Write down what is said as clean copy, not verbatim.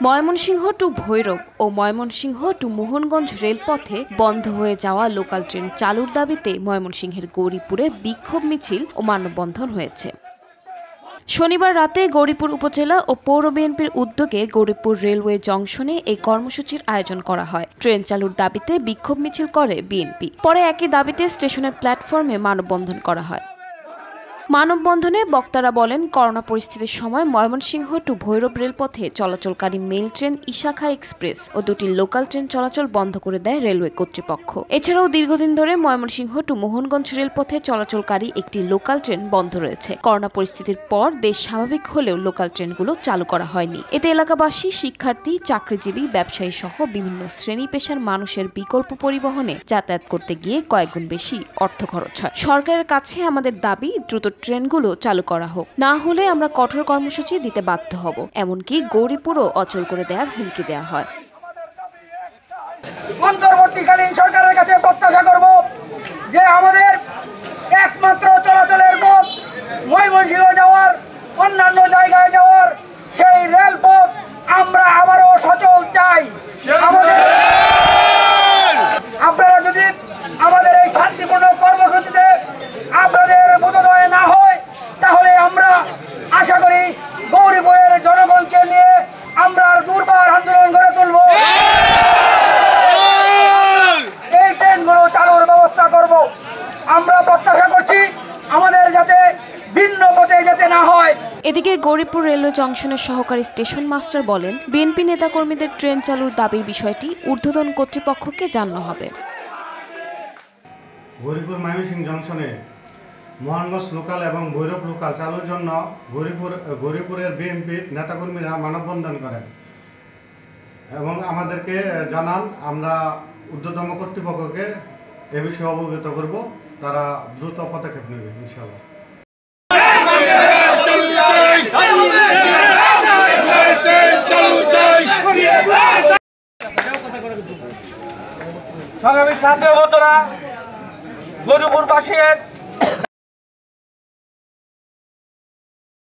Mymensingh two Bhairab ও Mymensingh two Mohanganj রেলপথে বন্ধ হয়ে যাওয়া লোকাল ট্রেন চালুর দাবিতে ময়মনসিংহের গৌরীপুরে বিক্ষোভ মিছিল ও মানববন্ধন হয়েছে। শনিবার রাতে গৌরীপুর উপজেলা ও পৌর বিএনপির উদ্যোগে গৌরীপুর রেলওয়ে জংশনে এই কর্মসূচির আয়োজন করা হয়। ট্রেন চালুর দাবিতে বিক্ষোভ মিছিল করে বিএনপি। পরে একই দাবিতে স্টেশনের প্ল্যাটফর্মে মানববন্ধন করা হয়। মানববন্ধনে বক্তারা বলেন, করোনা পরিস্থিতির সময় ময়মনসিংহ টু ভৈরব রেলপথে চলাচলকারী মেল ট্রেন ইশাখা এক্সপ্রেস ও দুটি লোকাল ট্রেন চলাচল বন্ধ করে দেয় রেলওয়ে কর্তৃপক্ষ। এছাড়াও দীর্ঘদিন ধরে ময়মনসিংহ টু মোহনগঞ্জ রেলপথে চলাচলকারী একটি লোকাল ট্রেন বন্ধ রয়েছে। করোনা পরিস্থিতির পর দেশ স্বাভাবিক হলেও লোকাল ট্রেনগুলো চালু করা হয়নি। এতে এলাকাবাসী, শিক্ষার্থী, চাকরিজীবী, ব্যবসায়ী সহ বিভিন্ন শ্রেণী পেশার মানুষের বিকল্প পরিবহনে যাতায়াত করতে গিয়ে কয়েকগুণ বেশি অর্থ খরচ হয়। সরকারের কাছে আমাদের দাবি, দ্রুত ট্রেনগুলো চালু করা হোক, না হলে আমরা কঠোর কর্মসূচি দিতে বাধ্য হব। এমনকি গৌরীপুরও অচল করে দেওয়ার হুমকি দেওয়া হয়। অন্তর্বর্তীকালীন সরকারের কাছে প্রত্যাশা করব যে আমাদের একমাত্র চলাচলের পথ ময়মনসিংহ যাওয়ার, অন্যান্য জায়গায় যাওয়ার সেই রেলপথ আমরা আবারও সচল চাই। আপনারা যদি আমাদের এই শান্তিপূর্ণ কর্মসূচিতে আপনাদের বোধোদয় না হয়, তাহলে আমরা আশা করি গৌরীপুরের জনগণকে নিয়ে আমরা দুর্বার আন্দোলন গড়ে তুলব। এই ট্রেনগুলো চালুর ব্যবস্থা করব। আমরা প্রত্যাশা করছি আমাদের যাতে ভিন্ন পথে যেতে না হয়। এদিকে গৌরীপুর রেলওয়ে জংশনের সহকারী স্টেশন মাস্টার বলেন, বিএনপি নেতাকর্মীদের ট্রেন চালুর দাবির বিষয়টি ঊর্ধ্বতন কর্তৃপক্ষকে জানানো হবে। গৌরীপুর ময়মনসিংহ জংশনে মোহনগঞ্জ লোকাল এবং ভৈরব লোকাল চালুর জন্য গৌরীপুরের বিএনপির নেতাকর্মীরা মানববন্ধন করেন এবং আমাদেরকে জানান। আমরা ঊর্ধ্বতন কর্তৃপক্ষকে এ বিষয়ে অবগত করব, তারা দ্রুত পদক্ষেপ নেবে ইনশাআল্লাহ। সংগ্রামী সাথী বন্ধুরা, গৌরীপুরবাসীর